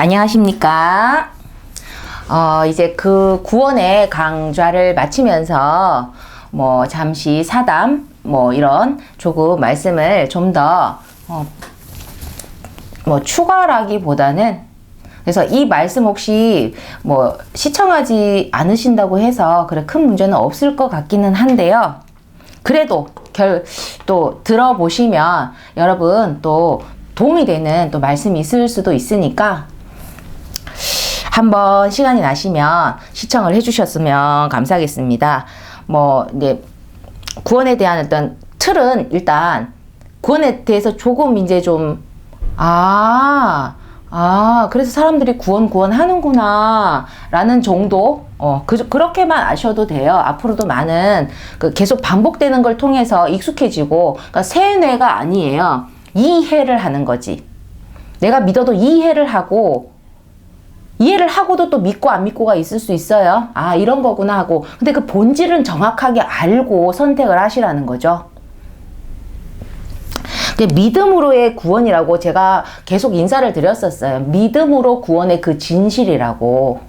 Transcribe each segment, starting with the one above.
안녕하십니까. 이제 그 구원의 강좌를 마치면서 잠시 사담 이런 조금 말씀을 좀 더 추가라기보다는, 그래서 이 말씀 혹시 시청하지 않으신다고 해서 그래 큰 문제는 없을 것 같기는 한데요. 그래도 또 들어보시면 여러분 또 도움이 되는 또 말씀이 있을 수도 있으니까 한번 시간이 나시면 시청을 해주셨으면 감사하겠습니다. 이제 구원에 대한 어떤 틀은, 일단 구원에 대해서 조금 이제 좀 그래서 사람들이 구원 하는구나 라는 정도, 그렇게만 아셔도 돼요. 앞으로도 많은 계속 반복되는 걸 통해서 익숙해지고, 그러니까 세뇌가 아니에요. 이해를 하는 거지. 내가 믿어도 이해를 하고도 또 믿고 안 믿고가 있을 수 있어요. 이런 거구나 하고. 근데 그 본질은 정확하게 알고 선택을 하시라는 거죠. 믿음으로의 구원이라고 제가 계속 인사를 드렸었어요. 믿음으로 구원의 그 진실이라고.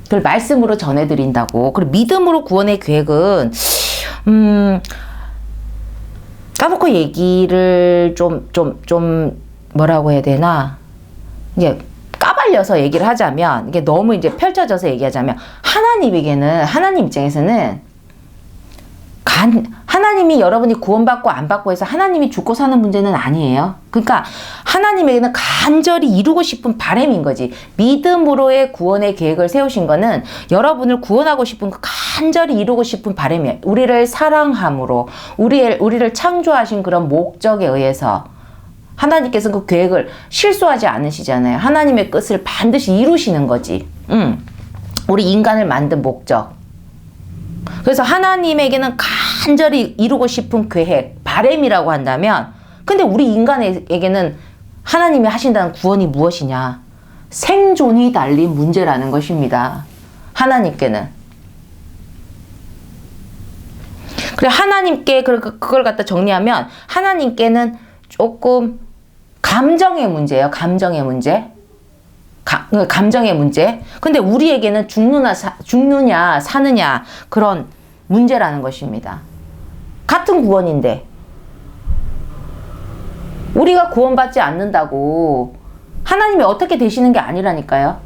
그걸 말씀으로 전해드린다고. 그리고 믿음으로 구원의 계획은, 까먹고 얘기를 좀 뭐라고 해야 되나. 이게 까발려서 얘기를 하자면, 이게 너무 이제 펼쳐져서 얘기하자면, 하나님 입장에서는 하나님이 여러분이 구원받고 안 받고 해서 하나님이 죽고 사는 문제는 아니에요. 그러니까 하나님에게는 간절히 이루고 싶은 바람인 거지. 믿음으로의 구원의 계획을 세우신 거는 여러분을 구원하고 싶은 그 간절히 이루고 싶은 바람이에요. 우리를 사랑함으로, 우리를 창조하신 그런 목적에 의해서 하나님께서 그 계획을 실수하지 않으시잖아요. 하나님의 뜻을 반드시 이루시는 거지. 우리 인간을 만든 목적. 그래서 하나님에게는 간절히 이루고 싶은 계획, 바람이라고 한다면, 근데 우리 인간에게는 하나님이 하신다는 구원이 무엇이냐? 생존이 달린 문제라는 것입니다. 하나님께는. 그래, 하나님께 그걸 갖다 정리하면, 하나님께는 조금 감정의 문제예요. 감정의 문제. 감정의 문제. 근데 우리에게는 죽느냐 사느냐 그런 문제라는 것입니다. 같은 구원인데 우리가 구원받지 않는다고 하나님이 어떻게 되시는 게 아니라니까요.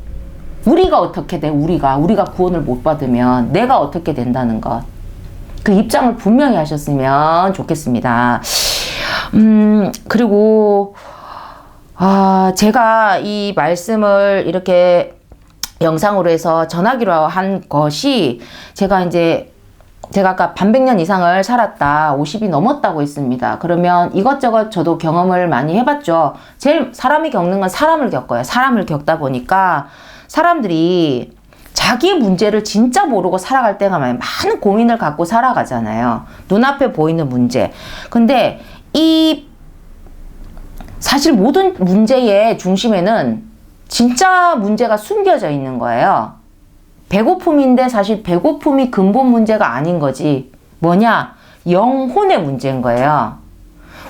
우리가 어떻게 돼? 우리가 구원을 못 받으면 내가 어떻게 된다는 것. 그 입장을 분명히 하셨으면 좋겠습니다. 그리고 제가 이 말씀을 이렇게 영상으로 해서 전하기로 한 것이, 제가 아까 반백년 이상을 살았다, 50이 넘었다고 했습니다. 그러면 이것저것 저도 경험을 많이 해봤죠. 제일 사람이 겪는 건 사람을 겪어요. 사람을 겪다 보니까 사람들이 자기의 문제를 진짜 모르고 살아갈 때가 많은 고민을 갖고 살아가잖아요. 눈앞에 보이는 문제. 근데 사실 모든 문제의 중심에는 진짜 문제가 숨겨져 있는 거예요. 배고픔인데 사실 배고픔이 근본 문제가 아닌 거지. 뭐냐? 영혼의 문제인 거예요.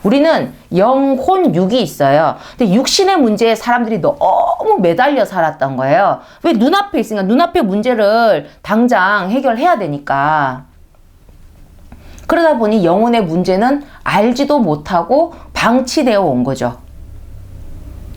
우리는 영혼, 육이 있어요. 근데 육신의 문제에 사람들이 너무 매달려 살았던 거예요. 왜? 눈앞에 있으니까. 눈앞의 문제를 당장 해결해야 되니까. 그러다 보니 영혼의 문제는 알지도 못하고 방치되어 온 거죠.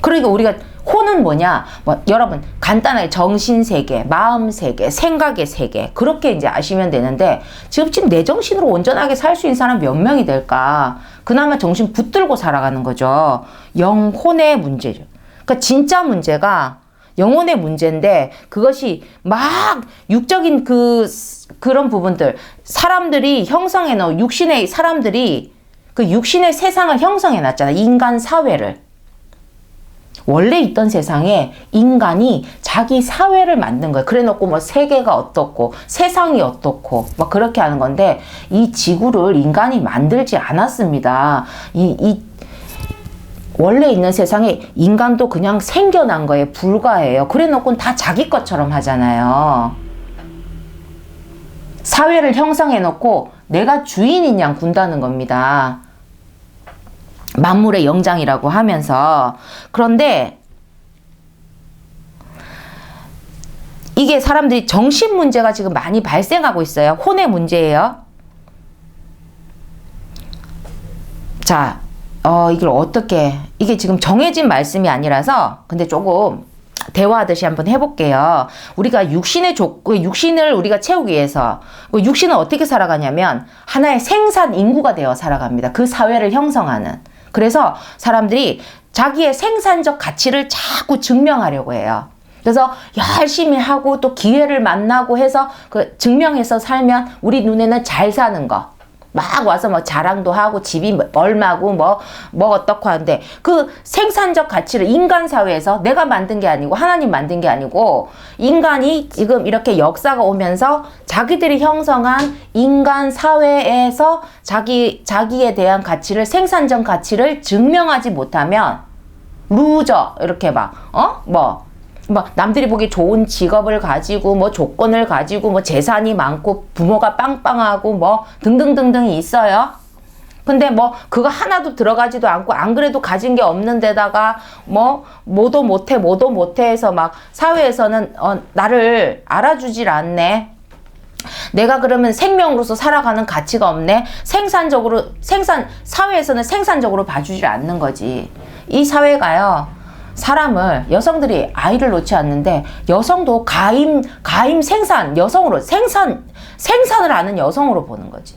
그러니까 우리가 혼은 뭐냐? 여러분 간단하게 정신세계, 마음세계, 생각의 세계, 그렇게 이제 아시면 되는데, 지금 내 정신으로 온전하게 살 수 있는 사람 몇 명이 될까? 그나마 정신 붙들고 살아가는 거죠. 영혼의 문제죠. 그러니까 진짜 문제가 영혼의 문제인데, 그것이 막 육적인 그런 부분들, 사람들이 형성해 놓은 육신의 사람들이 그 육신의 세상을 형성해 놨잖아. 인간 사회를. 원래 있던 세상에 인간이 자기 사회를 만든 거예요. 그래 놓고 세계가 어떻고 세상이 어떻고 그렇게 하는 건데, 이 지구를 인간이 만들지 않았습니다. 원래 있는 세상에 인간도 그냥 생겨난 거에 불과해요. 그래 놓고는 다 자기 것처럼 하잖아요. 사회를 형성해 놓고 내가 주인인 양 군다는 겁니다. 만물의 영장이라고 하면서. 그런데 이게 사람들이 정신 문제가 지금 많이 발생하고 있어요. 혼의 문제예요. 자, 이걸 어떻게, 이게 지금 정해진 말씀이 아니라서, 근데 조금 대화하듯이 한번 해볼게요. 우리가 육신을 우리가 채우기 위해서, 육신은 어떻게 살아가냐면, 하나의 생산 인구가 되어 살아갑니다. 그 사회를 형성하는. 그래서 사람들이 자기의 생산적 가치를 자꾸 증명하려고 해요. 그래서 열심히 하고 또 기회를 만나고 해서 그 증명해서 살면 우리 눈에는 잘 사는 거. 막 와서 뭐 자랑도 하고 집이 얼마고 뭐 어떻고 하는데 그 생산적 가치를 인간 사회에서 내가 만든 게 아니고 하나님 만든 게 아니고 인간이 지금 이렇게 역사가 오면서 자기들이 형성한 인간 사회에서 자기에 대한 가치를 생산적 가치를 증명하지 못하면 루저 이렇게 남들이 보기 좋은 직업을 가지고 뭐 조건을 가지고 뭐 재산이 많고 부모가 빵빵하고 뭐 등등등등이 있어요. 근데 뭐 그거 하나도 들어가지도 않고 안 그래도 가진 게 없는 데다가 뭐도 못해 해서 막 사회에서는 나를 알아주질 않네. 내가 그러면 생명으로서 살아가는 가치가 없네. 사회에서는 생산적으로 봐주질 않는 거지. 이 사회가요. 사람을 여성들이 아이를 놓지 않는데 여성도 가임 생산 여성으로 생산을 하는 여성으로 보는 거지.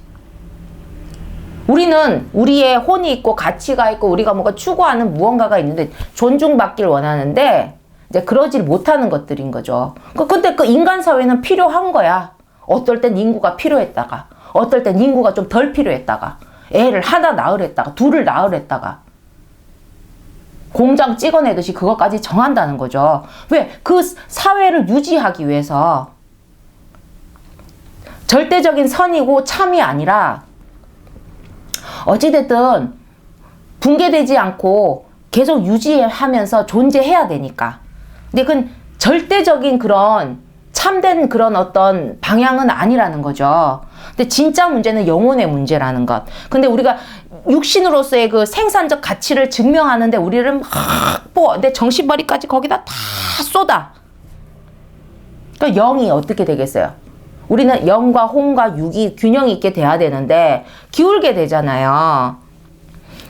우리는 우리의 혼이 있고 가치가 있고 우리가 뭔가 추구하는 무언가가 있는데 존중받길 원하는데 이제 그러질 못하는 것들인 거죠. 근데 그 인간 사회는 필요한 거야. 어떨 땐 인구가 필요했다가 어떨 땐 인구가 좀 덜 필요했다가 애를 하나 낳으랬다가 둘을 낳으랬다가 공장 찍어내듯이 그것까지 정한다는 거죠. 왜? 그 사회를 유지하기 위해서 절대적인 선이고 참이 아니라 어찌됐든 붕괴되지 않고 계속 유지하면서 존재해야 되니까. 근데 그건 절대적인 그런 참된 그런 어떤 방향은 아니라는 거죠. 근데 진짜 문제는 영혼의 문제라는 것. 근데 우리가 육신으로서의 그 생산적 가치를 증명하는데 우리를 막 내 정신머리까지 거기다 다 쏟아. 그러니까 영이 어떻게 되겠어요? 우리는 영과 혼과 육이 균형 있게 돼야 되는데 기울게 되잖아요.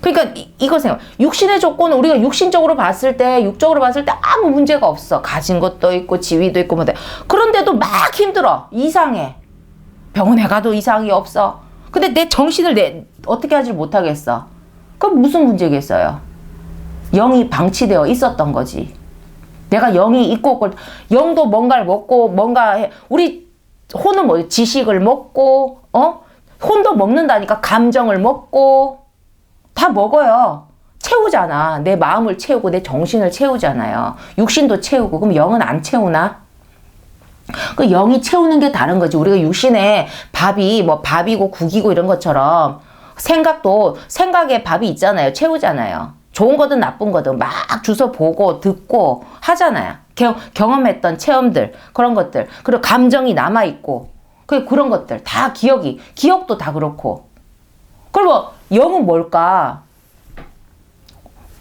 그러니까 이거 생각. 육신의 조건은 우리가 육신적으로 봤을 때, 육적으로 봤을 때 아무 문제가 없어. 가진 것도 있고 지위도 있고 뭐. 그런데도 막 힘들어. 이상해. 병원에 가도 이상이 없어. 근데 내 정신을 어떻게 하지 못하겠어. 그럼 무슨 문제겠어요? 영이 방치되어 있었던 거지. 내가 영이 있고 영도 뭔가를 먹고 뭔가 해. 우리 혼은 뭐 지식을 먹고 혼도 먹는다니까. 감정을 먹고 다 먹어요. 채우잖아. 내 마음을 채우고 내 정신을 채우잖아요. 육신도 채우고. 그럼 영은 안 채우나? 그 영이 채우는 게 다른 거지. 우리가 육신에 밥이고 국이고 이런 것처럼 생각에 밥이 있잖아요. 채우잖아요. 좋은 거든 나쁜 거든 막 주워 보고 듣고 하잖아요. 경험했던 체험들, 그런 것들. 그리고 감정이 남아있고. 그런 것들. 다 기억도 다 그렇고. 그리고 영은 뭘까?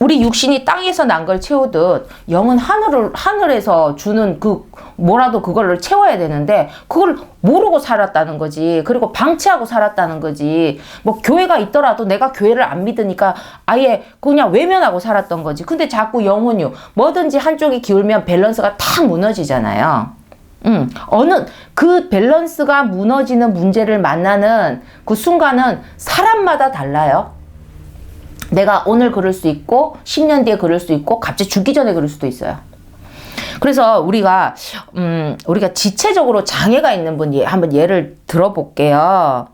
우리 육신이 땅에서 난 걸 채우듯 영은 하늘에서 주는 뭐라도 그걸를 채워야 되는데 그걸 모르고 살았다는 거지. 그리고 방치하고 살았다는 거지. 뭐 교회가 있더라도 내가 교회를 안 믿으니까 아예 그냥 외면하고 살았던 거지. 근데 자꾸 영혼이 뭐든지 한쪽이 기울면 밸런스가 탁 무너지잖아요. 어느 그 밸런스가 무너지는 문제를 만나는 그 순간은 사람마다 달라요. 내가 오늘 그럴 수 있고 10년 뒤에 그럴 수 있고 갑자기 죽기 전에 그럴 수도 있어요. 그래서 우리가 지체적으로 장애가 있는 분 한번 예를 들어볼게요.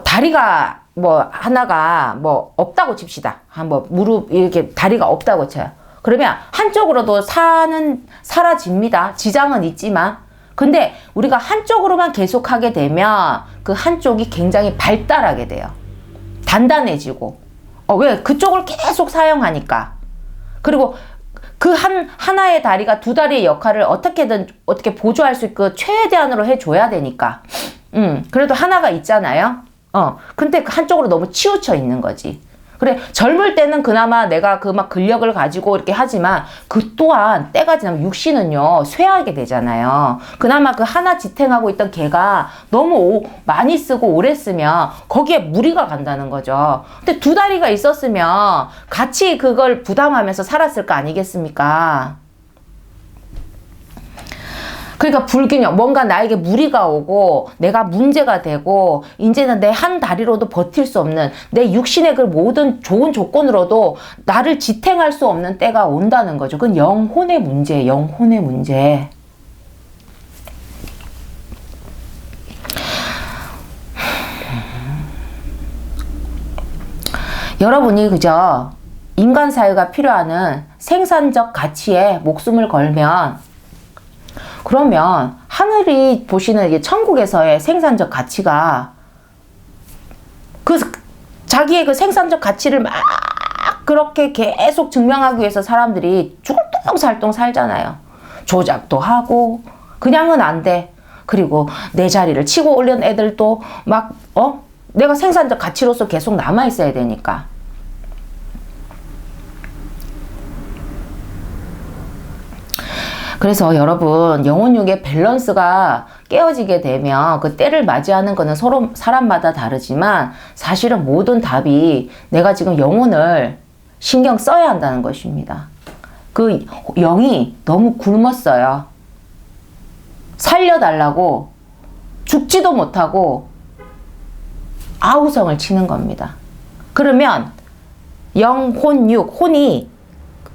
다리가 하나가 없다고 칩시다. 무릎 이렇게 다리가 없다고 쳐요. 그러면 한쪽으로도 사라집니다. 지장은 있지만. 근데 우리가 한쪽으로만 계속하게 되면 그 한쪽이 굉장히 발달하게 돼요. 단단해지고. 왜? 그쪽을 계속 사용하니까. 그리고 그 하나의 다리가 두 다리의 역할을 어떻게 보조할 수 있고 최대한으로 해줘야 되니까. 그래도 하나가 있잖아요. 근데 그 한쪽으로 너무 치우쳐 있는 거지. 그래, 젊을 때는 그나마 내가 그 막 근력을 가지고 이렇게 하지만 그 또한 때가 지나면 육신은요, 쇠하게 되잖아요. 그나마 그 하나 지탱하고 있던 개가 너무 많이 쓰고 오래 쓰면 거기에 무리가 간다는 거죠. 근데 두 다리가 있었으면 같이 그걸 부담하면서 살았을 거 아니겠습니까? 그러니까 불균형, 뭔가 나에게 무리가 오고 내가 문제가 되고 이제는 내 한 다리로도 버틸 수 없는 내 육신의 그 모든 좋은 조건으로도 나를 지탱할 수 없는 때가 온다는 거죠. 그건 영혼의 문제, 영혼의 문제. 여러분이 그저 인간 사회가 필요하는 생산적 가치에 목숨을 걸면, 그러면 하늘이 보시는 이게 천국에서의 생산적 가치가 그 자기의 그 생산적 가치를 막 그렇게 계속 증명하기 위해서 사람들이 죽을똥살똥 살잖아요. 조작도 하고 그냥은 안 돼. 그리고 내 자리를 치고 올린 애들도 막 내가 생산적 가치로서 계속 남아 있어야 되니까. 그래서 여러분, 영혼육의 밸런스가 깨어지게 되면 그 때를 맞이하는 거는 서로 사람마다 다르지만 사실은 모든 답이 내가 지금 영혼을 신경 써야 한다는 것입니다. 그 영이 너무 굶었어요. 살려달라고 죽지도 못하고 아우성을 치는 겁니다. 그러면 영혼육, 혼이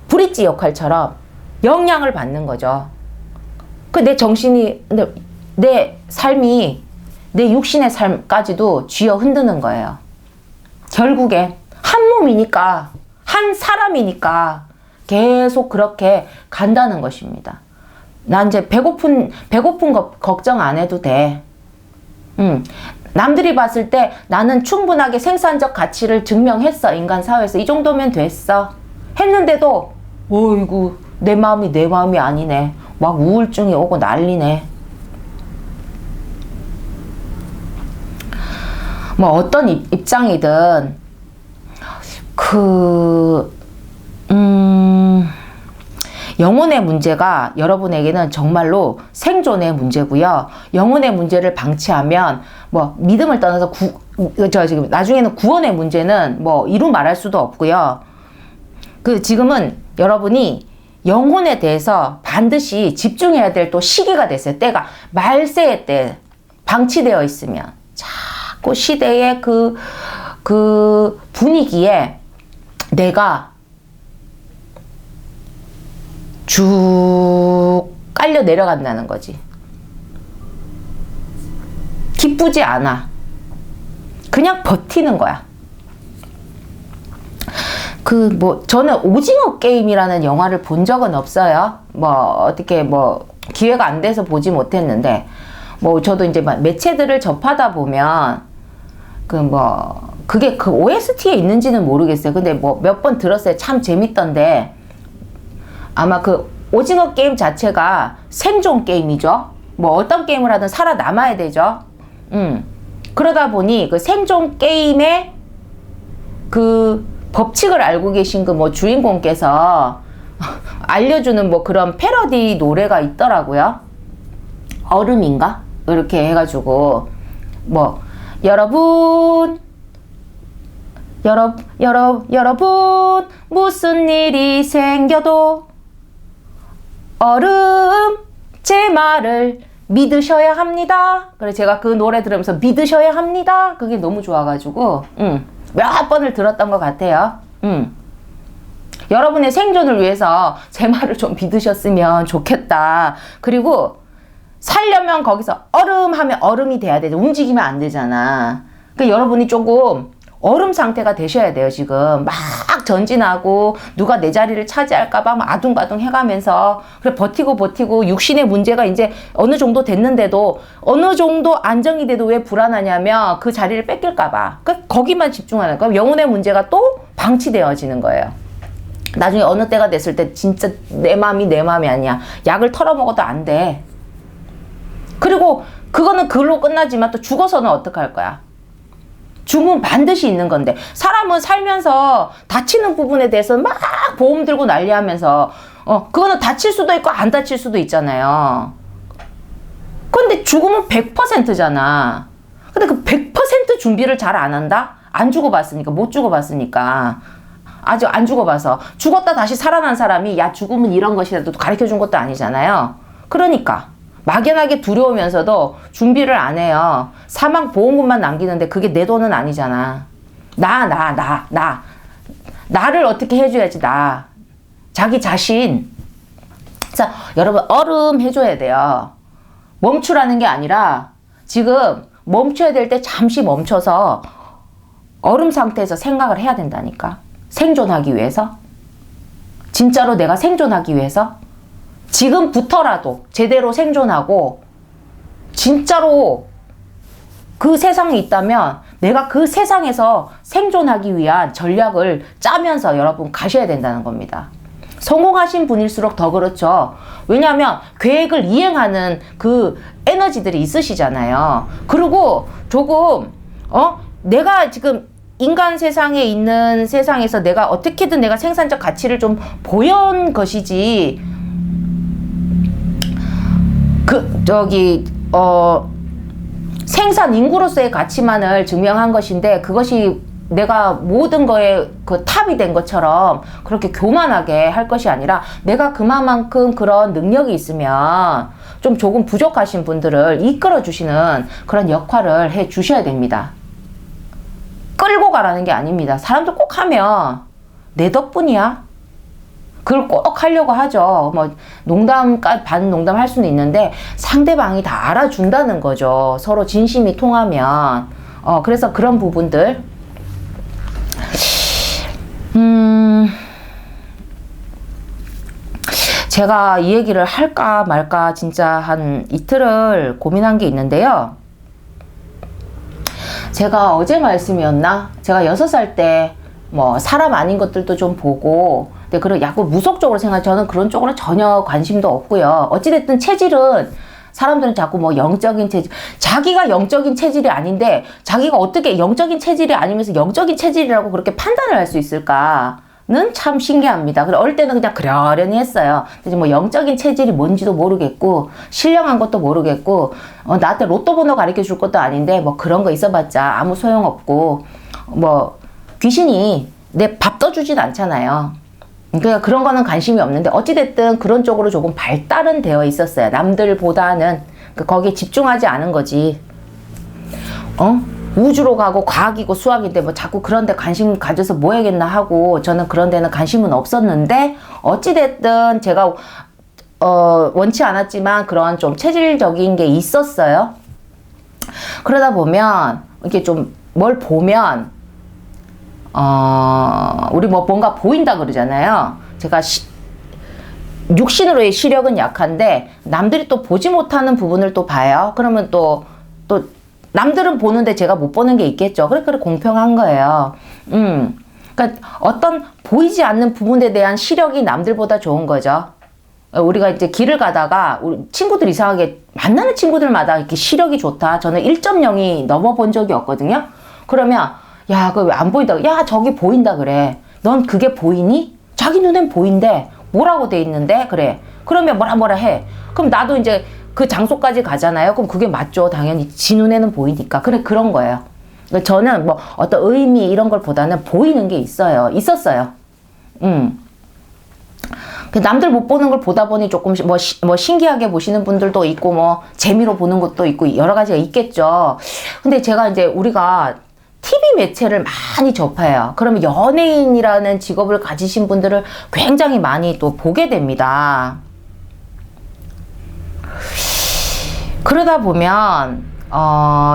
브릿지 역할처럼 영향을 받는 거죠. 그 내 정신이, 내 삶이, 내 육신의 삶까지도 쥐어 흔드는 거예요. 결국에 한 몸이니까, 한 사람이니까 계속 그렇게 간다는 것입니다. 난 이제 배고픈 거 걱정 안 해도 돼. 남들이 봤을 때 나는 충분하게 생산적 가치를 증명했어. 인간 사회에서 이 정도면 됐어. 했는데도 어이구, 내 마음이 아니네. 막 우울증이 오고 난리네. 뭐 어떤 입장이든 영혼의 문제가 여러분에게는 정말로 생존의 문제고요. 영혼의 문제를 방치하면 뭐 믿음을 떠나서 지금 나중에는 구원의 문제는 뭐 이루 말할 수도 없고요. 지금은 여러분이 영혼에 대해서 반드시 집중해야 될 또 시기가 됐어요. 때가 말세의 때 방치되어 있으면 자꾸 시대의 그 분위기에 내가 쭉 깔려 내려간다는 거지. 기쁘지 않아. 그냥 버티는 거야. 저는 오징어 게임이라는 영화를 본 적은 없어요. 어떻게 기회가 안 돼서 보지 못했는데, 저도 이제 매체들을 접하다 보면, 그게 그 OST에 있는지는 모르겠어요. 근데 몇 번 들었어요. 참 재밌던데, 아마 그 오징어 게임 자체가 생존 게임이죠. 어떤 게임을 하든 살아남아야 되죠. 그러다 보니 그 생존 게임의 법칙을 알고 계신 주인공께서 알려주는 그런 패러디 노래가 있더라고요. 얼음인가? 이렇게 해가지고, 여러분, 무슨 일이 생겨도 얼음, 제 말을 믿으셔야 합니다. 그래서 제가 그 노래 들으면서 믿으셔야 합니다. 그게 너무 좋아가지고, 몇 번을 들었던 것 같아요. 여러분의 생존을 위해서 제 말을 좀 믿으셨으면 좋겠다. 그리고 살려면 거기서 얼음 하면 얼음이 돼야 되죠. 움직이면 안 되잖아. 그러니까 여러분이 조금 얼음 상태가 되셔야 돼요. 지금 막 전진하고 누가 내 자리를 차지할까봐 막 아둥바둥 해가면서 그래 버티고 육신의 문제가 이제 어느 정도 됐는데도 어느 정도 안정이 돼도 왜 불안하냐면 그 자리를 뺏길까봐 거기만 집중하는 거예요. 영혼의 문제가 또 방치되어지는 거예요. 나중에 어느 때가 됐을 때 진짜 내 마음이 아니야. 약을 털어먹어도 안 돼. 그리고 그거는 그걸로 끝나지만 또 죽어서는 어떡할 거야? 죽음은 반드시 있는 건데, 사람은 살면서 다치는 부분에 대해서 막 보험 들고 난리하면서 그거는 다칠 수도 있고 안 다칠 수도 있잖아요. 근데 죽음은 100%잖아. 근데 그 100% 준비를 잘 안 한다? 안 죽어봤으니까, 못 죽어봤으니까. 아직 안 죽어봐서. 죽었다 다시 살아난 사람이 야 죽음은 이런 것이라도 가르쳐준 것도 아니잖아요. 그러니까 막연하게 두려우면서도 준비를 안 해요. 사망보험금만 남기는데 그게 내 돈은 아니잖아. 나를 어떻게 해줘야지. 자기 자신. 자, 여러분 얼음 해줘야 돼요. 멈추라는 게 아니라 지금 멈춰야 될 때 잠시 멈춰서 얼음 상태에서 생각을 해야 된다니까. 생존하기 위해서. 진짜로 내가 생존하기 위해서 지금부터라도 제대로 생존하고 진짜로 그 세상에 있다면 내가 그 세상에서 생존하기 위한 전략을 짜면서 여러분 가셔야 된다는 겁니다. 성공하신 분일수록 더 그렇죠. 왜냐하면 계획을 이행하는 그 에너지들이 있으시잖아요. 그리고 조금 내가 지금 인간 세상에 있는 세상에서 내가 어떻게든 내가 생산적 가치를 좀 보여온 것이지, 생산 인구로서의 가치만을 증명한 것인데 그것이 내가 모든 거에 그 탑이 된 것처럼 그렇게 교만하게 할 것이 아니라 내가 그만큼 그런 능력이 있으면 좀 조금 부족하신 분들을 이끌어 주시는 그런 역할을 해 주셔야 됩니다. 끌고 가라는 게 아닙니다. 사람들 꼭 하면 내 덕분이야. 그걸 꼭 하려고 하죠. 뭐 반 농담 할 수는 있는데 상대방이 다 알아준다는 거죠. 서로 진심이 통하면. 그래서 그런 부분들. 제가 이 얘기를 할까 말까 진짜 한 이틀을 고민한 게 있는데요. 제가 어제 말씀이었나? 제가 6살 때 뭐 사람 아닌 것들도 좀 보고, 근데 그런 약간 무속적으로 저는 그런 쪽으로 전혀 관심도 없고요. 어찌됐든 체질은 사람들은 자꾸 뭐 영적인 체질, 자기가 영적인 체질이 아닌데 자기가 어떻게 영적인 체질이 아니면서 영적인 체질이라고 그렇게 판단을 할 수 있을까는 참 신기합니다. 그래 어릴 때는 그냥 그러려니 했어요. 근데 뭐 영적인 체질이 뭔지도 모르겠고 신령한 것도 모르겠고 나한테 로또 번호 가르쳐 줄 것도 아닌데 뭐 그런 거 있어봤자 아무 소용없고, 뭐 귀신이 내 밥 떠주진 않잖아요. 그러니까 그런 거는 관심이 없는데 어찌됐든 그런 쪽으로 조금 발달은 되어 있었어요. 남들보다는. 거기에 집중하지 않은 거지. 우주로 가고 과학이고 수학인데 뭐 자꾸 그런 데 관심 가져서 뭐 해야겠나 하고, 저는 그런 데는 관심은 없었는데 어찌됐든 제가 원치 않았지만 그런 좀 체질적인 게 있었어요. 그러다 보면 이렇게 좀 뭘 보면 우리 뭐 뭔가 보인다 그러잖아요. 제가 육신으로의 시력은 약한데 남들이 또 보지 못하는 부분을 또 봐요. 그러면 또 남들은 보는데 제가 못 보는 게 있겠죠. 그래 공평한 거예요. 그러니까 어떤 보이지 않는 부분에 대한 시력이 남들보다 좋은 거죠. 우리가 이제 길을 가다가 우리 친구들 이상하게 만나는 친구들마다 이렇게 시력이 좋다. 저는 1.0이 넘어본 적이 없거든요. 그러면 야, 그거 왜 안 보인다? 야, 저기 보인다 그래. 넌 그게 보이니? 자기 눈엔 보인대. 뭐라고 돼 있는데? 그래. 그러면 뭐라 해. 그럼 나도 이제 그 장소까지 가잖아요. 그럼 그게 맞죠. 당연히 지 눈에는 보이니까. 그래, 그런 거예요. 그러니까 저는 뭐 어떤 의미 이런 걸 보다는 보이는 게 있었어요. 남들 못 보는 걸 보다 보니 조금씩 뭐 신기하게 보시는 분들도 있고 뭐 재미로 보는 것도 있고 여러 가지가 있겠죠. 근데 제가 이제 우리가 TV 매체를 많이 접해요. 그러면 연예인이라는 직업을 가지신 분들을 굉장히 많이 또 보게 됩니다. 그러다 보면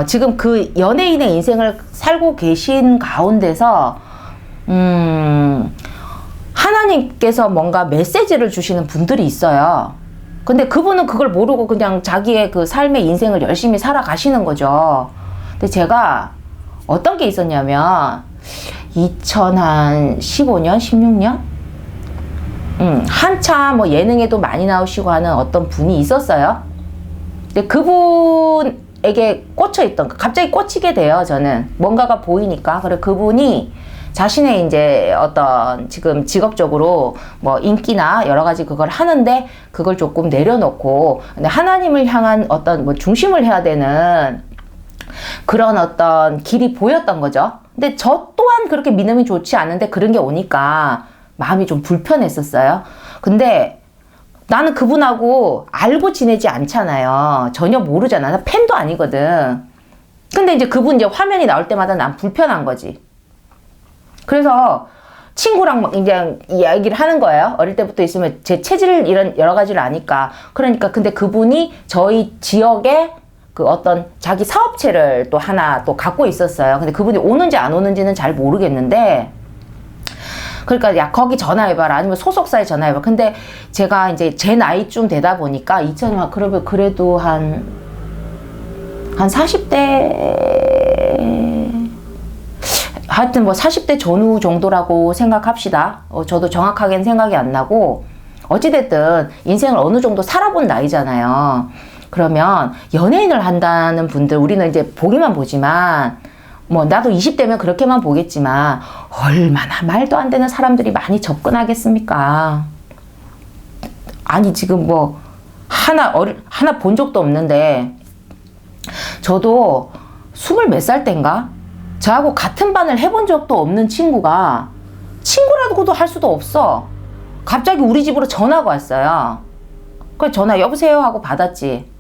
지금 그 연예인의 인생을 살고 계신 가운데서 하나님께서 뭔가 메시지를 주시는 분들이 있어요. 근데 그분은 그걸 모르고 그냥 자기의 그 삶의 인생을 열심히 살아가시는 거죠. 근데 제가 어떤 게 있었냐면 2015년, 16년? 한참 뭐 예능에도 많이 나오시고 하는 어떤 분이 있었어요. 근데 그분의 그분에게 꽂혀있던, 갑자기 꽂히게 돼요, 저는. 뭔가가 보이니까. 그래, 그분이 자신의 이제 어떤 지금 직업적으로 뭐 인기나 여러 가지 그걸 하는데 그걸 조금 내려놓고, 근데 하나님을 향한 어떤 뭐 중심을 해야 되는 그런 어떤 길이 보였던 거죠. 근데 저 또한 그렇게 믿음이 좋지 않은데 그런 게 오니까 마음이 좀 불편했었어요. 근데 나는 그분하고 알고 지내지 않잖아요. 전혀 모르잖아. 나 팬도 아니거든. 근데 이제 그분 이제 화면이 나올 때마다 난 불편한 거지. 그래서 친구랑 막 이제 이야기를 하는 거예요. 어릴 때부터 있으면 제 체질 이런 여러 가지를 아니까. 그러니까 근데 그분이 저희 지역에 그 어떤 자기 사업체를 또 하나 또 갖고 있었어요. 근데 그분이 오는지 안 오는지는 잘 모르겠는데, 그러니까 야 거기 전화해봐라, 아니면 소속사에 전화해봐. 근데 제가 이제 제 나이쯤 되다 보니까 2000년 그러면 그래도 한 40대 하여튼 뭐 40대 전후 정도라고 생각합시다. 저도 정확하게는 생각이 안 나고, 어찌됐든 인생을 어느 정도 살아본 나이잖아요. 그러면 연예인을 한다는 분들, 우리는 이제 보기만 보지만, 뭐 나도 20대면 그렇게만 보겠지만 얼마나 말도 안 되는 사람들이 많이 접근하겠습니까? 아니 지금 뭐 하나 본 적도 없는데, 저도 20 몇 살 땐가 저하고 같은 반을 해본 적도 없는 친구가, 친구라고도 할 수도 없어, 갑자기 우리 집으로 전화가 왔어요. 그래서 전화 여보세요 하고 받았지.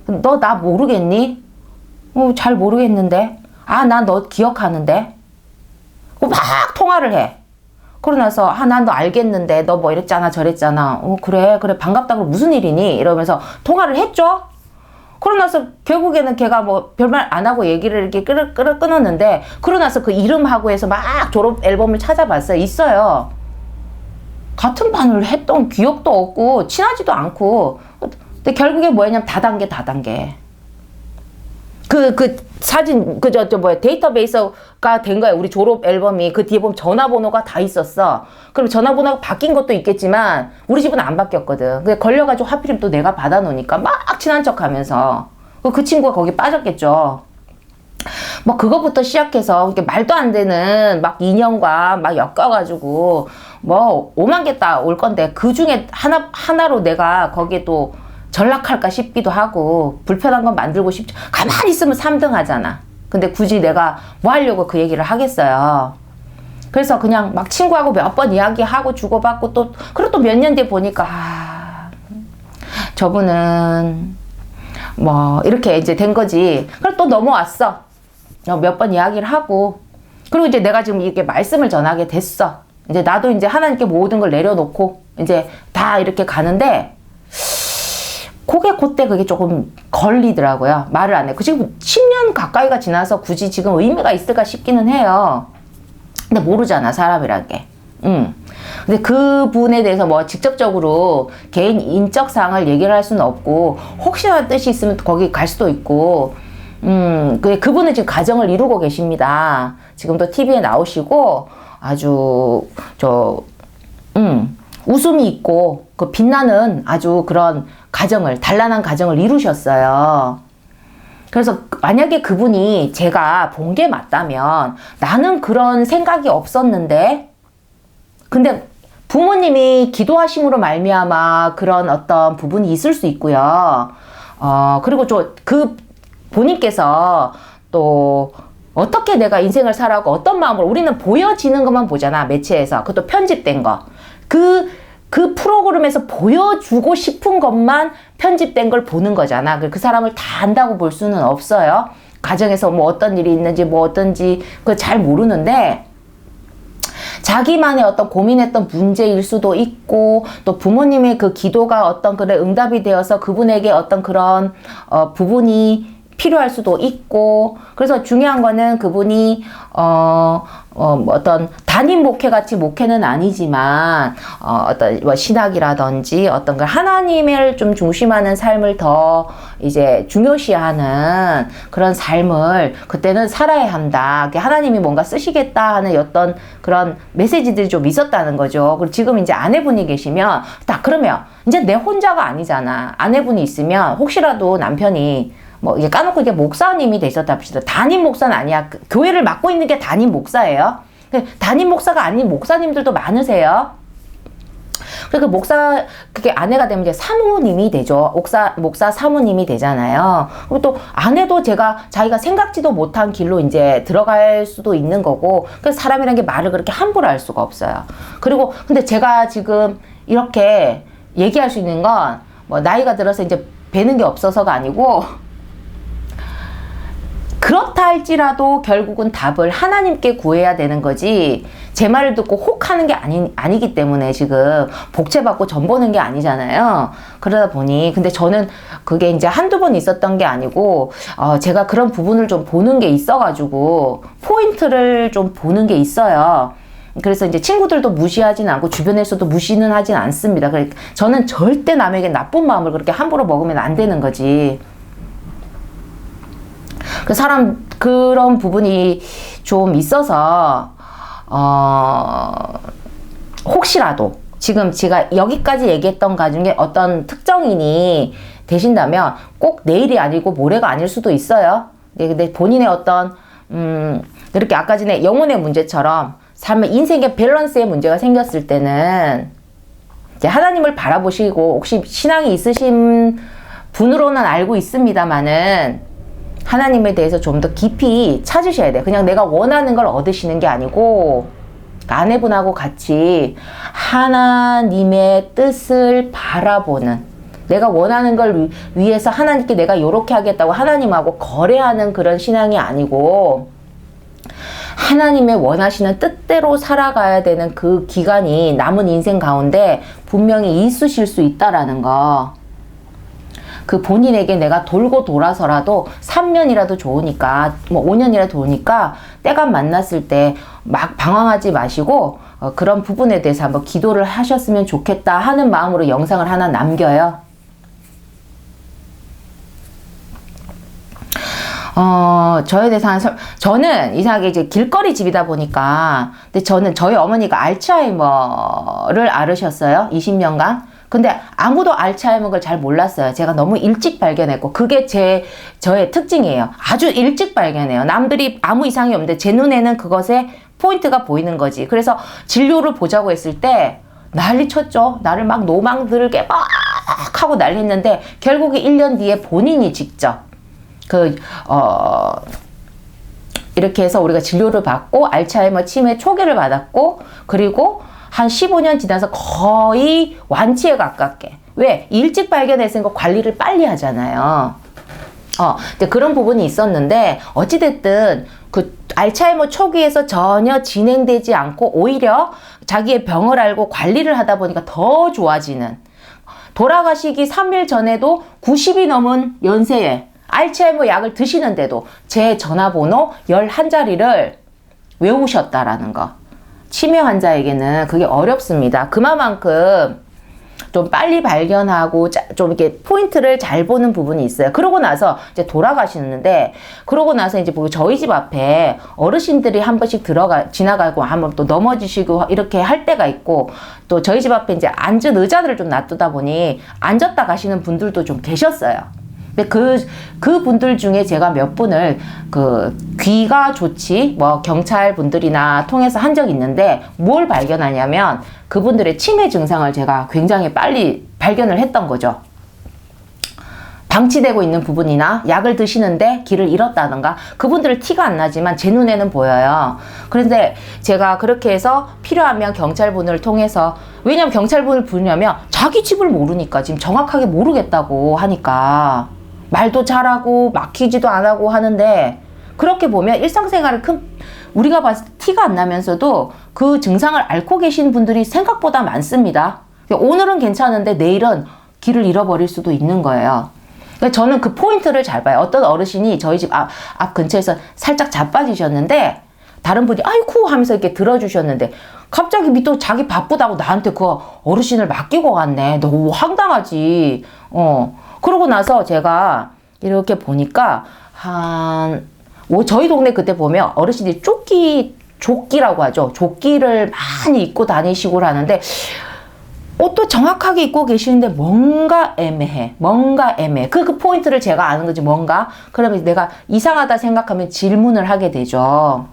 너 나 모르겠니? 잘 모르겠는데. 아, 난 너 기억하는데. 막 통화를 해. 그러고 나서 난 너 알겠는데 너 뭐 이랬잖아 저랬잖아. 그래 반갑다고, 무슨 일이니? 이러면서 통화를 했죠. 그러고 나서 결국에는 걔가 뭐 별말 안 하고 얘기를 이렇게 끊었는데, 그러고 나서 그 이름하고 해서 막 졸업 앨범을 찾아봤어요. 있어요. 같은 반을 했던 기억도 없고 친하지도 않고. 근데 결국에 뭐였냐면 다단계. 그 사진, 데이터베이스가 된 거야. 우리 졸업 앨범이. 그 뒤에 보면 전화번호가 다 있었어. 그럼 전화번호가 바뀐 것도 있겠지만 우리 집은 안 바뀌었거든. 근데 걸려가지고 하필이면 또 내가 받아놓으니까 막 친한 척 하면서 그 친구가 거기 빠졌겠죠. 뭐 그거부터 시작해서 이렇게 말도 안 되는 막 인연과 막 엮여가지고 뭐 5만 개 다 올 건데, 그 중에 하나로 내가 거기에 또 전락할까 싶기도 하고, 불편한 건 만들고 싶죠. 가만히 있으면 3등 하잖아. 근데 굳이 내가 뭐 하려고 그 얘기를 하겠어요. 그래서 그냥 막 친구하고 몇 번 이야기하고 주고받고, 그리고 또 몇 년 뒤에 보니까 저분은 뭐 이렇게 이제 된 거지. 그리고 또 넘어왔어. 몇 번 이야기를 하고, 그리고 이제 내가 지금 이렇게 말씀을 전하게 됐어. 이제 나도 이제 하나님께 모든 걸 내려놓고 이제 다 이렇게 가는데, 그때 조금 걸리더라고요. 말을 안 해. 지금 10년 가까이가 지나서 굳이 지금 의미가 있을까 싶기는 해요. 근데 모르잖아, 사람이란 게. 근데 그분에 대해서 뭐 직접적으로 개인 인적 사항을 얘기를 할 수는 없고, 혹시나 뜻이 있으면 거기 갈 수도 있고, 그분은 지금 가정을 이루고 계십니다. 지금도 TV에 나오시고, 아주, 웃음이 있고, 그 빛나는 아주 그런 단란한 가정을 이루셨어요. 그래서 만약에 그분이 제가 본 게 맞다면, 나는 그런 생각이 없었는데, 근데 부모님이 기도하심으로 말미암아 그런 어떤 부분이 있을 수 있고요. 그리고 그 본인께서 또 어떻게 내가 인생을 살아가고 어떤 마음으로, 우리는 보여지는 것만 보잖아, 매체에서. 그것도 편집된 거. 그 프로그램에서 보여주고 싶은 것만 편집된 걸 보는 거잖아. 그 사람을 다 안다고 볼 수는 없어요. 가정에서 뭐 어떤 일이 있는지 뭐 어떤지 그걸 잘 모르는데, 자기만의 어떤 고민했던 문제일 수도 있고, 또 부모님의 그 기도가 어떤 그런 응답이 되어서 그분에게 어떤 그런 부분이 필요할 수도 있고. 그래서 중요한 거는 그분이 어떤 단임 목회 같이 목회는 아니지만 어떤 뭐 신학이라든지 어떤 걸 하나님을 좀 중심하는 삶을 더 이제 중요시하는 그런 삶을 그때는 살아야 한다. 하나님이 뭔가 쓰시겠다 하는 어떤 그런 메시지들이 좀 있었다는 거죠. 그리고 지금 이제 아내분이 계시면 딱 그러면 이제 내 혼자가 아니잖아. 아내분이 있으면 혹시라도 남편이 뭐 이게 까놓고 이게 목사님이 되셨다 합시다. 담임 목사는 아니야. 교회를 맡고 있는 게 담임 목사예요. 담임 목사가 아닌 목사님들도 많으세요. 그 목사, 그게 아내가 되면 이제 사모님이 되죠. 목사 사모님이 되잖아요. 그리고 또 아내도 자기가 생각지도 못한 길로 이제 들어갈 수도 있는 거고, 그래서 사람이란 게 말을 그렇게 함부로 할 수가 없어요. 그리고, 근데 제가 지금 이렇게 얘기할 수 있는 건, 뭐, 나이가 들어서 이제 뵈는 게 없어서가 아니고, 그렇다 할지라도 결국은 답을 하나님께 구해야 되는 거지, 제 말을 듣고 혹하는 게 아니기 때문에 지금 복채받고 전 보는 게 아니잖아요. 그러다 보니, 근데 저는 그게 이제 한두 번 있었던 게 아니고, 제가 그런 부분을 좀 보는 게 있어가지고, 포인트를 좀 보는 게 있어요. 그래서 이제 친구들도 무시하진 않고, 주변에서도 무시는 하진 않습니다. 그러니까 저는 절대 남에게 나쁜 마음을 그렇게 함부로 먹으면 안 되는 거지. 그런 부분이 좀 있어서, 혹시라도 지금 제가 여기까지 얘기했던 것 중에 어떤 특정인이 되신다면 꼭 내일이 아니고 모레가 아닐 수도 있어요. 근데 본인의 어떤, 이렇게 아까 전에 영혼의 문제처럼 삶의 인생의 밸런스의 문제가 생겼을 때는 이제 하나님을 바라보시고, 혹시 신앙이 있으신 분으로는 알고 있습니다만은 하나님에 대해서 좀 더 깊이 찾으셔야 돼요. 그냥 내가 원하는 걸 얻으시는 게 아니고, 아내분하고 같이 하나님의 뜻을 바라보는, 내가 원하는 걸 위해서 하나님께 내가 요렇게 하겠다고 하나님하고 거래하는 그런 신앙이 아니고, 하나님의 원하시는 뜻대로 살아가야 되는 그 기간이 남은 인생 가운데 분명히 있으실 수 있다라는 거. 그 본인에게 내가 돌고 돌아서라도 3년이라도 좋으니까, 뭐 5년이라도 좋으니까 때가 만났을 때 막 방황하지 마시고, 그런 부분에 대해서 한번 기도를 하셨으면 좋겠다 하는 마음으로 영상을 하나 남겨요. 저에 대해서 저는 이상하게 이제 길거리 집이다 보니까, 근데 저희 어머니가 알츠하이머를 앓으셨어요. 20년간. 근데 아무도 알츠하이머를 잘 몰랐어요. 제가 너무 일찍 발견했고, 그게 저의 특징이에요. 아주 일찍 발견해요. 남들이 아무 이상이 없는데 제 눈에는 그것에 포인트가 보이는 거지. 그래서 진료를 보자고 했을 때 난리 쳤죠. 나를 막 노망 들게 막 하고 난리했는데, 결국에 1년 뒤에 본인이 직접 이렇게 해서 우리가 진료를 받고 알츠하이머 치매 초기를 받았고, 그리고 한 15년 지나서 거의 완치에 가깝게. 왜? 일찍 발견했으니까 관리를 빨리 하잖아요. 그런 부분이 있었는데, 어찌됐든 그 알츠하이머 초기에서 전혀 진행되지 않고 오히려 자기의 병을 알고 관리를 하다 보니까 더 좋아지는, 돌아가시기 3일 전에도 90이 넘은 연세에 알츠하이머 약을 드시는데도 제 전화번호 11자리를 외우셨다라는 거. 치매 환자에게는 그게 어렵습니다. 그만큼 좀 빨리 발견하고 좀 이렇게 포인트를 잘 보는 부분이 있어요. 그러고 나서 이제 돌아가시는데, 그러고 나서 이제 저희 집 앞에 어르신들이 한 번씩 지나가고 한번 또 넘어지시고 이렇게 할 때가 있고, 또 저희 집 앞에 이제 앉은 의자들을 좀 놔두다 보니 앉았다 가시는 분들도 좀 계셨어요. 근데 그 분들 중에 제가 몇 분을 귀가 좋지, 뭐 경찰 분들이나 통해서 한 적이 있는데, 뭘 발견하냐면 그분들의 치매 증상을 제가 굉장히 빨리 발견을 했던 거죠. 방치되고 있는 부분이나 약을 드시는데 길을 잃었다던가, 그분들은 티가 안 나지만 제 눈에는 보여요. 그런데 제가 그렇게 해서 필요하면 경찰분을 통해서, 왜냐면 경찰분을 부르냐면 자기 집을 모르니까, 지금 정확하게 모르겠다고 하니까 말도 잘하고 막히지도 안 하고 하는데, 그렇게 보면 일상생활을 우리가 봤을 때 티가 안 나면서도 그 증상을 앓고 계신 분들이 생각보다 많습니다. 오늘은 괜찮은데 내일은 길을 잃어버릴 수도 있는 거예요. 저는 그 포인트를 잘 봐요. 어떤 어르신이 저희 집 앞 근처에서 살짝 자빠지셨는데, 다른 분이 아이쿠 하면서 이렇게 들어주셨는데, 갑자기 또 자기 바쁘다고 나한테 그 어르신을 맡기고 갔네. 너무 황당하지. 그러고 나서 제가 이렇게 보니까 저희 동네 그때 보면 어르신들이 조끼라고 하죠. 조끼를 많이 입고 다니시고 하는데, 옷도 정확하게 입고 계시는데 뭔가 애매해. 뭔가 애매해. 그 포인트를 제가 아는 거지, 뭔가. 그러면 내가 이상하다 생각하면 질문을 하게 되죠.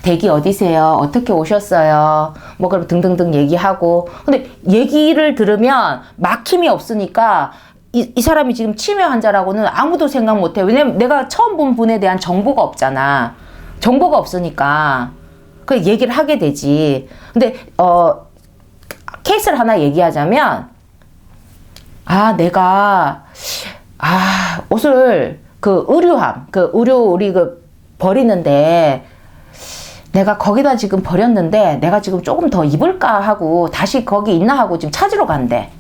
댁이 어디세요? 어떻게 오셨어요? 뭐 그럼 등등등 얘기하고. 근데 얘기를 들으면 막힘이 없으니까 이 사람이 지금 치매 환자라고는 아무도 생각 못 해. 왜냐면 내가 처음 본 분에 대한 정보가 없잖아. 정보가 없으니까. 그 얘기를 하게 되지. 근데 케이스를 하나 얘기하자면, 내가 옷을 의류 우리 버리는데 내가 거기다 지금 버렸는데 내가 지금 조금 더 입을까 하고 다시 거기 있나 하고 지금 찾으러 간대.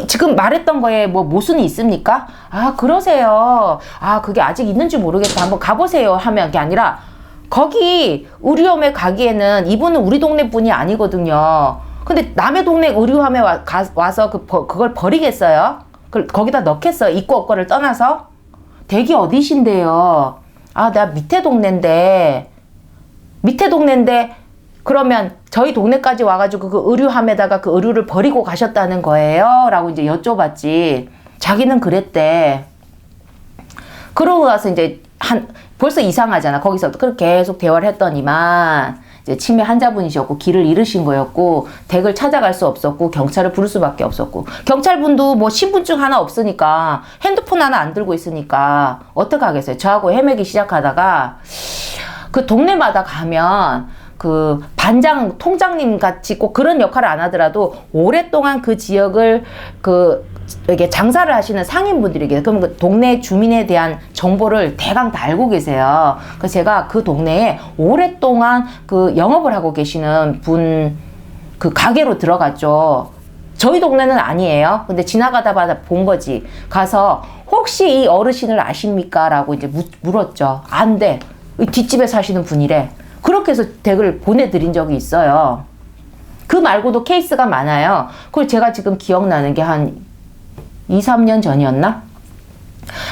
지금 말했던 거에 뭐 모순이 있습니까? 그러세요. 그게 아직 있는지 모르겠다. 한번 가보세요. 하면 게 아니라 거기 의류홈에 가기에는 이분은 우리 동네 분이 아니거든요. 근데 남의 동네 의류홈에 와서 그걸 버리겠어요? 거기다 넣겠어요? 있고 없고를 떠나서? 댁이 어디신데요? 나 밑에 동네인데 그러면 저희 동네까지 와가지고 그 의류함에다가 그 의류를 버리고 가셨다는 거예요? 라고 이제 여쭤봤지. 자기는 그랬대. 그러고 나서 이제 벌써 이상하잖아. 거기서 그렇게 계속 대화를 했더니만 이제 치매 환자분이셨고 길을 잃으신 거였고 댁을 찾아갈 수 없었고 경찰을 부를 수밖에 없었고 경찰분도 뭐 신분증 하나 없으니까 핸드폰 하나 안 들고 있으니까 어떡하겠어요. 저하고 헤매기 시작하다가 그 동네마다 가면 그 반장, 통장님 같이 꼭 그런 역할을 안 하더라도 오랫동안 그 지역을 이렇게 장사를 하시는 상인분들에게 그럼 그 동네 주민에 대한 정보를 대강 다 알고 계세요. 그래서 제가 그 동네에 오랫동안 그 영업을 하고 계시는 분 그 가게로 들어갔죠. 저희 동네는 아니에요. 근데 지나가다 본 거지. 가서 혹시 이 어르신을 아십니까? 라고 이제 물었죠. 안 돼. 뒷집에 사시는 분이래. 그렇게 해서 댁을 보내드린 적이 있어요. 그 말고도 케이스가 많아요. 그리고 제가 지금 기억나는 게 한 2, 3년 전이었나?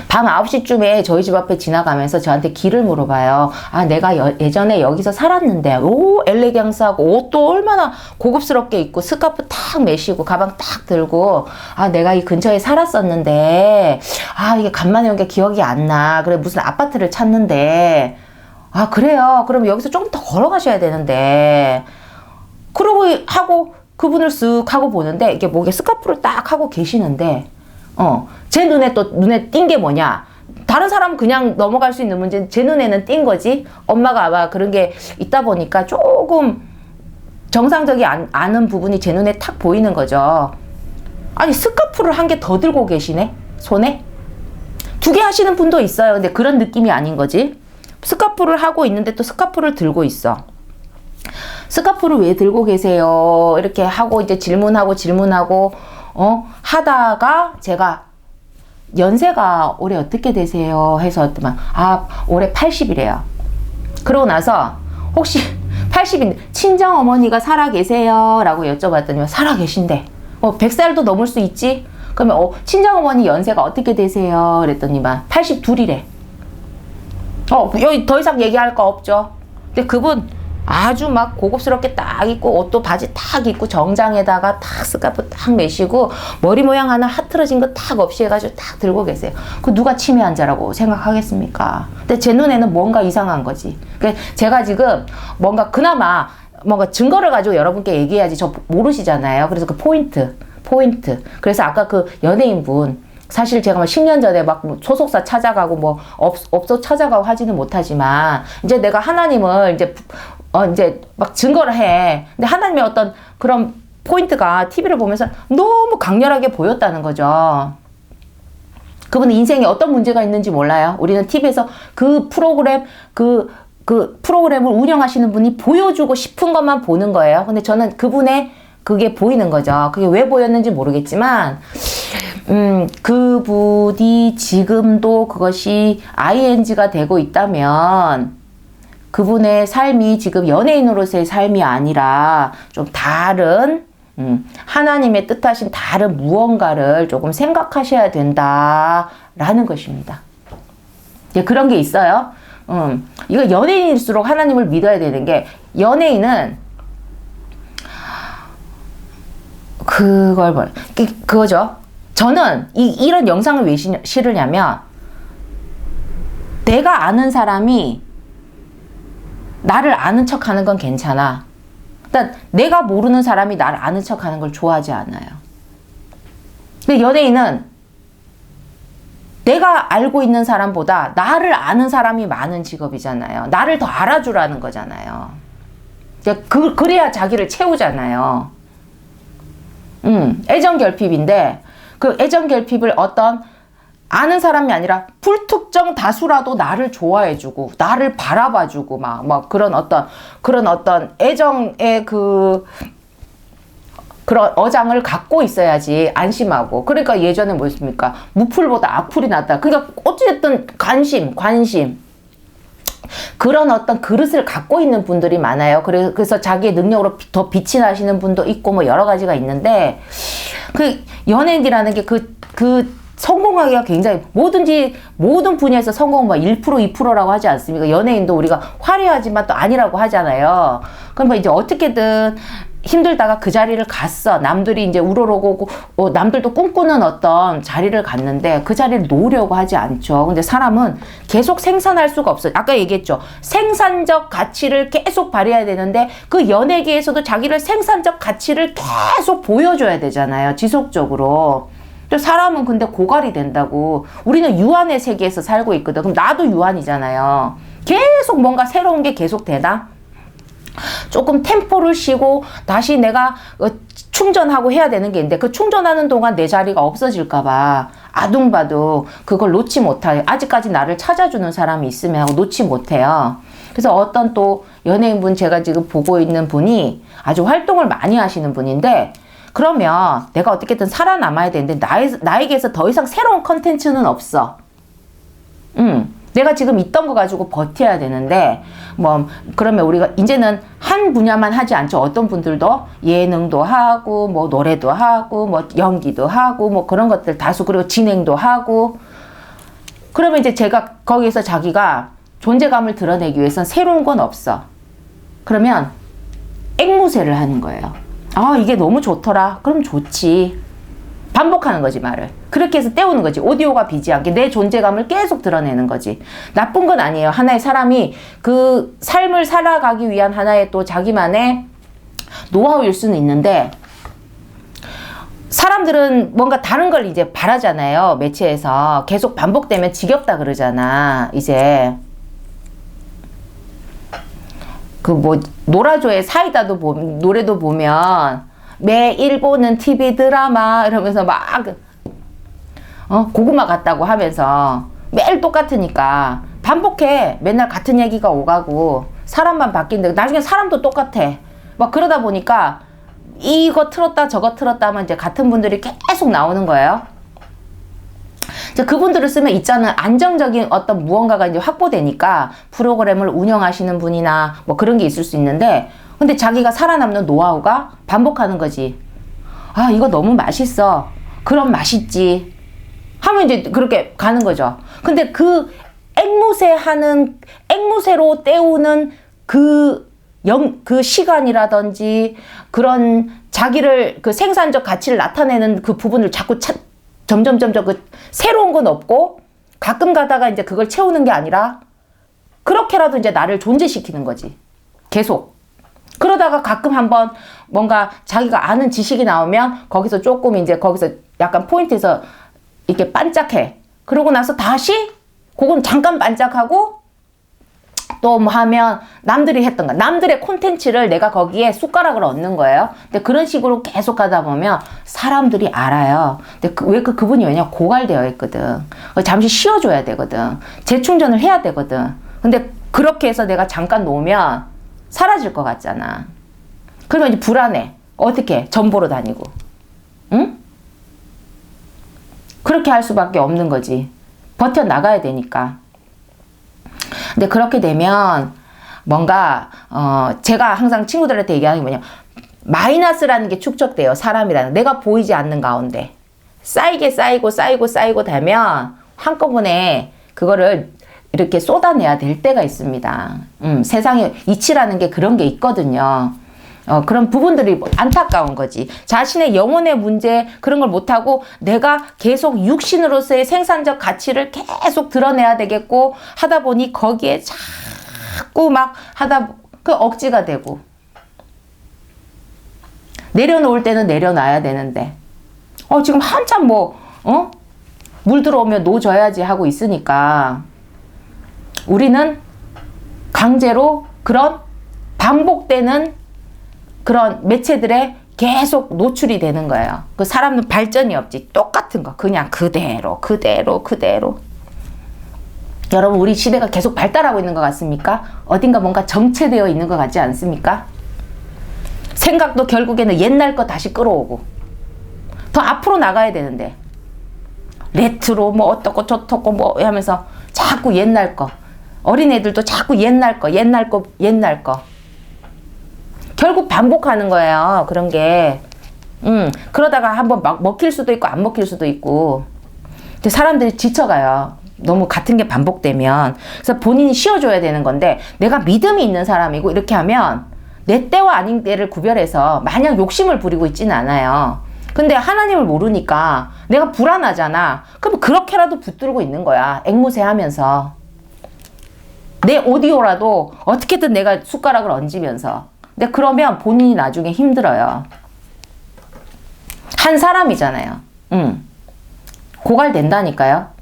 밤 9시쯤에 저희 집 앞에 지나가면서 저한테 길을 물어봐요. 내가 예전에 여기서 살았는데, 엘레강스하고 옷도 얼마나 고급스럽게 입고 스카프 탁 매시고 가방 딱 들고, 내가 이 근처에 살았었는데, 이게 간만에 온 게 기억이 안 나. 그래, 무슨 아파트를 찾는데, 그래요. 그럼 여기서 조금 더 걸어가셔야 되는데. 그러고 하고 그분을 쓱 하고 보는데 이게 목에 스카프를 딱 하고 계시는데 제 눈에 띈 게 뭐냐. 다른 사람은 그냥 넘어갈 수 있는 문제는 제 눈에는 띈 거지. 엄마가 아마 그런 게 있다 보니까 조금 정상적이 않은 부분이 제 눈에 탁 보이는 거죠. 아니 스카프를 한 개 더 들고 계시네. 손에. 2개 하시는 분도 있어요. 근데 그런 느낌이 아닌 거지. 스카프를 하고 있는데 또 스카프를 들고 있어. 스카프를 왜 들고 계세요? 이렇게 하고 이제 질문하고 하다가 제가 연세가 올해 어떻게 되세요? 해서 했더만 올해 80이래요. 그러고 나서 혹시 80인데 친정 어머니가 살아 계세요? 라고 여쭤봤더니 살아 계신데 100살도 넘을 수 있지? 그러면 친정 어머니 연세가 어떻게 되세요? 그랬더니만 82이래. 여기 더 이상 얘기할 거 없죠. 근데 그분 아주 막 고급스럽게 딱 입고 옷도 바지 딱 입고 정장에다가 딱 스카프 딱 매시고 머리 모양 하나 하트러진 거 딱 없이 해가지고 딱 들고 계세요. 그 누가 치매 환자라고 생각하겠습니까? 근데 제 눈에는 뭔가 이상한 거지. 그러니까 제가 지금 그나마 뭔가 증거를 가지고 여러분께 얘기해야지 저 모르시잖아요. 그래서 그 포인트. 그래서 아까 그 연예인분 사실 제가 10년 전에 막 소속사 찾아가고 업소 찾아가고 하지는 못하지만 이제 내가 하나님을 이제 막 증거를 해. 근데 하나님의 어떤 그런 포인트가 TV를 보면서 너무 강렬하게 보였다는 거죠. 그분은 인생에 어떤 문제가 있는지 몰라요. 우리는 TV에서 그 프로그램을 운영하시는 분이 보여주고 싶은 것만 보는 거예요. 근데 저는 그분의 그게 보이는 거죠. 그게 왜 보였는지 모르겠지만 그분이 지금도 그것이 ing가 되고 있다면 그분의 삶이 지금 연예인으로서의 삶이 아니라 좀 다른 하나님의 뜻하신 다른 무언가를 조금 생각하셔야 된다라는 것입니다. 그런 게 있어요. 이거 연예인일수록 하나님을 믿어야 되는 게 연예인은 그걸 그거죠. 저는 이런 영상을 왜 실으냐면, 내가 아는 사람이 나를 아는 척 하는 건 괜찮아. 일단 내가 모르는 사람이 나를 아는 척 하는 걸 좋아하지 않아요. 근데 연예인은 내가 알고 있는 사람보다 나를 아는 사람이 많은 직업이잖아요. 나를 더 알아주라는 거잖아요. 그래야 자기를 채우잖아요. 애정결핍인데, 그 애정결핍을 어떤 아는 사람이 아니라 불특정 다수라도 나를 좋아해주고 나를 바라봐주고 막 그런 어떤 애정의 그런 어장을 갖고 있어야지 안심하고. 그러니까 예전에 뭐였습니까? 무풀보다 악풀이 낫다. 그러니까 어찌됐든 관심 그런 어떤 그릇을 갖고 있는 분들이 많아요. 그래서 자기의 능력으로 더 빛이 나시는 분도 있고 뭐 여러 가지가 있는데, 그 연예인이라는 게 성공하기가 굉장히, 모든 분야에서 성공은 막 1%, 2%라고 하지 않습니까? 연예인도 우리가 화려하지만 또 아니라고 하잖아요. 그럼 이제 어떻게든 힘들다가 그 자리를 갔어. 남들이 이제 우러러고, 남들도 꿈꾸는 어떤 자리를 갔는데 그 자리를 놓으려고 하지 않죠. 근데 사람은 계속 생산할 수가 없어요. 아까 얘기했죠. 생산적 가치를 계속 발휘해야 되는데, 그 연예계에서도 자기를 생산적 가치를 계속 보여줘야 되잖아요. 지속적으로. 또 사람은 근데 고갈이 된다고. 우리는 유한의 세계에서 살고 있거든. 그럼 나도 유한이잖아요. 계속 뭔가 새로운 게 계속 되나? 조금 템포를 쉬고 다시 내가 충전하고 해야 되는 게 있는데, 그 충전하는 동안 내 자리가 없어질까봐 아둥바둥 그걸 놓지 못해요. 아직까지 나를 찾아주는 사람이 있으면 하고 놓지 못해요. 그래서 어떤 또 연예인분, 제가 지금 보고 있는 분이 아주 활동을 많이 하시는 분인데, 그러면 내가 어떻게든 살아남아야 되는데 나에게서 더 이상 새로운 컨텐츠는 없어. 내가 지금 있던 거 가지고 버텨야 되는데, 그러면 우리가 이제는 한 분야만 하지 않죠. 어떤 분들도 예능도 하고, 노래도 하고, 연기도 하고, 그런 것들 다수, 그리고 진행도 하고. 그러면 이제 제가 거기에서 자기가 존재감을 드러내기 위해서는 새로운 건 없어. 그러면 앵무새를 하는 거예요. 이게 너무 좋더라. 그럼 좋지. 반복하는 거지, 말을. 그렇게 해서 때우는 거지. 오디오가 비지 않게 내 존재감을 계속 드러내는 거지. 나쁜 건 아니에요. 하나의 사람이 그 삶을 살아가기 위한 하나의 또 자기만의 노하우일 수는 있는데, 사람들은 뭔가 다른 걸 이제 바라잖아요. 매체에서. 계속 반복되면 지겹다 그러잖아, 이제. 노라조의 사이다도 노래도 보면 매일 보는 TV 드라마 이러면서 막 고구마 같다고 하면서 매일 똑같으니까 반복해. 맨날 같은 얘기가 오가고 사람만 바뀐데 나중에 사람도 똑같아. 막 그러다 보니까 이거 틀었다 저거 틀었다 하면 이제 같은 분들이 계속 나오는 거예요. 그분들을 쓰면 있잖아, 안정적인 어떤 무언가가 이제 확보되니까 프로그램을 운영하시는 분이나 그런 게 있을 수 있는데, 근데 자기가 살아남는 노하우가 반복하는 거지. 이거 너무 맛있어. 그럼 맛있지. 하면 이제 그렇게 가는 거죠. 근데 그 앵무새로 때우는 그 시간이라든지 그런 자기를 그 생산적 가치를 나타내는 그 부분을 자꾸 점점 새로운 건 없고, 가끔 가다가 이제 그걸 채우는 게 아니라 그렇게라도 이제 나를 존재시키는 거지. 계속. 그러다가 가끔 한번 뭔가 자기가 아는 지식이 나오면 거기서 조금 이제 거기서 약간 포인트에서 이렇게 반짝해. 그러고 나서 다시 그건 잠깐 반짝하고 또 하면 남들이 했던 거, 남들의 콘텐츠를 내가 거기에 숟가락을 얹는 거예요. 근데 그런 식으로 계속 하다 보면 사람들이 알아요. 근데 그분이 왜냐, 고갈되어 있거든. 잠시 쉬어줘야 되거든. 재충전을 해야 되거든. 근데 그렇게 해서 내가 잠깐 놓으면 사라질 것 같잖아. 그러면 이제 불안해. 어떻게? 전보로 다니고. 응? 그렇게 할 수밖에 없는 거지. 버텨나가야 되니까. 근데 그렇게 되면 뭔가 제가 항상 친구들한테 얘기하는 게 뭐냐면, 마이너스라는 게 축적돼요. 사람이라는. 내가 보이지 않는 가운데 쌓이고 되면 한꺼번에 그거를 이렇게 쏟아내야 될 때가 있습니다. 세상에 이치라는 게 그런 게 있거든요. 그런 부분들이 안타까운 거지. 자신의 영혼의 문제 그런 걸 못하고 내가 계속 육신으로서의 생산적 가치를 계속 드러내야 되겠고 하다 보니 거기에 자꾸 막 그 억지가 되고 내려놓을 때는 내려놔야 되는데 지금 한참 물 들어오면 노 져야지 하고 있으니까 우리는 강제로 그런 반복되는 그런 매체들에 계속 노출이 되는 거예요. 그 사람은 발전이 없지. 똑같은 거. 그냥 그대로. 여러분, 우리 시대가 계속 발달하고 있는 것 같습니까? 어딘가 뭔가 정체되어 있는 것 같지 않습니까? 생각도 결국에는 옛날 거 다시 끌어오고 더 앞으로 나가야 되는데 레트로 뭐 어떻고 저떻고 뭐 하면서 자꾸 옛날 거. 어린애들도 자꾸 옛날 거. 결국 반복하는 거예요. 그런 게. 그러다가 한번 막 먹힐 수도 있고 안 먹힐 수도 있고. 근데 사람들이 지쳐가요. 너무 같은 게 반복되면. 그래서 본인이 쉬어줘야 되는 건데 내가 믿음이 있는 사람이고 이렇게 하면 내 때와 아닌 때를 구별해서 마냥 욕심을 부리고 있지는 않아요. 근데 하나님을 모르니까 내가 불안하잖아. 그럼 그렇게라도 붙들고 있는 거야. 앵무새 하면서. 내 오디오라도 어떻게든 내가 숟가락을 얹으면서. 근데 그러면 본인이 나중에 힘들어요. 한 사람이잖아요. 고갈된다니까요.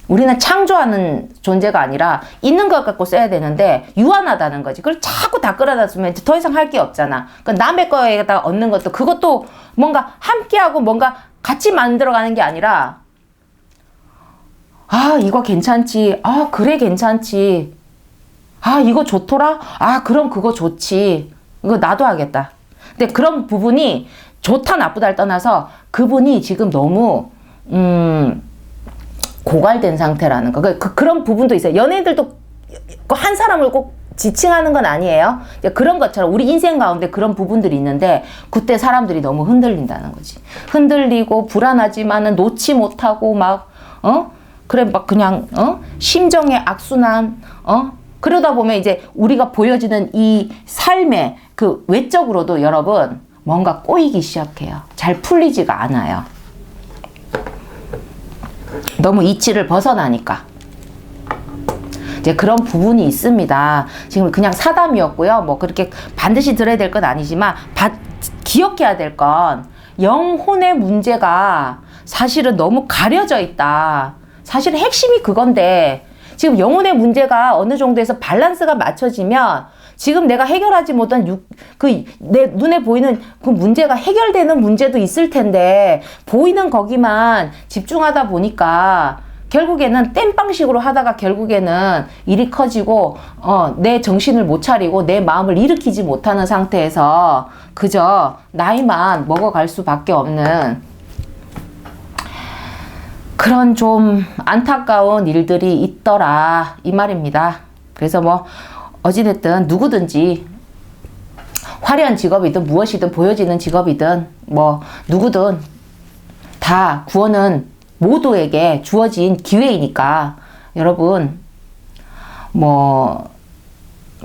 우리는 창조하는 존재가 아니라 있는 것 갖고 써야 되는데 유한하다는 거지. 그걸 자꾸 다 끌어다 쓰면 더 이상 할 게 없잖아. 그러니까 남의 거에다 얻는 것도 그것도 뭔가 함께하고 뭔가 같이 만들어가는 게 아니라 이거 괜찮지. 그래 괜찮지. 이거 좋더라? 그럼 그거 좋지. 이거 나도 하겠다. 근데 그런 부분이 좋다 나쁘다를 떠나서 그분이 지금 너무 고갈된 상태라는 거. 그런 부분도 있어요. 연예인들도 한 사람을 꼭 지칭하는 건 아니에요. 그런 것처럼 우리 인생 가운데 그런 부분들이 있는데 그때 사람들이 너무 흔들린다는 거지. 흔들리고 불안하지만은 놓지 못하고 그래 막 그냥 심정의 악순환 그러다 보면 이제 우리가 보여지는 이 삶의 그 외적으로도 여러분 뭔가 꼬이기 시작해요. 잘 풀리지가 않아요. 너무 이치를 벗어나니까. 이제 그런 부분이 있습니다. 지금 그냥 사담이었고요. 뭐 그렇게 반드시 들어야 될 건 아니지만 기억해야 될 건 영혼의 문제가 사실은 너무 가려져 있다. 사실 핵심이 그건데 지금 영혼의 문제가 어느 정도에서 밸런스가 맞춰지면 지금 내가 해결하지 못한 내 눈에 보이는 그 문제가 해결되는 문제도 있을 텐데 보이는 거기만 집중하다 보니까 결국에는 땜빵식으로 하다가 결국에는 일이 커지고 내 정신을 못 차리고 내 마음을 일으키지 못하는 상태에서 그저 나이만 먹어갈 수밖에 없는 그런 좀 안타까운 일들이 있더라 이 말입니다. 그래서 뭐 어찌됐든 누구든지 화려한 직업이든 무엇이든 보여지는 직업이든 뭐 누구든 다 구원은 모두에게 주어진 기회이니까 여러분 뭐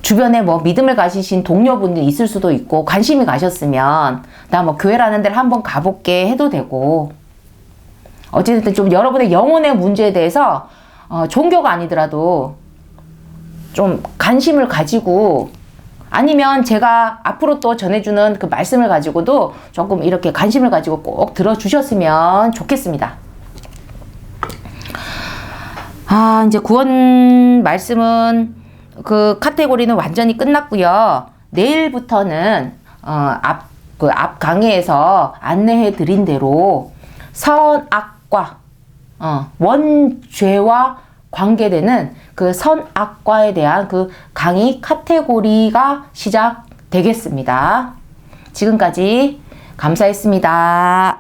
주변에 뭐 믿음을 가지신 동료분이 있을 수도 있고 관심이 가셨으면 나 뭐 교회라는 데를 한번 가볼게 해도 되고 어쨌든 좀 여러분의 영혼의 문제에 대해서 종교가 아니더라도 좀 관심을 가지고 아니면 제가 앞으로 또 전해주는 그 말씀을 가지고도 조금 이렇게 관심을 가지고 꼭 들어주셨으면 좋겠습니다. 이제 구원 말씀은 그 카테고리는 완전히 끝났고요. 내일부터는 앞 강의에서 안내해 드린 대로 선악과 원죄와 관계되는 그 선악과에 대한 그 강의 카테고리가 시작되겠습니다. 지금까지 감사했습니다.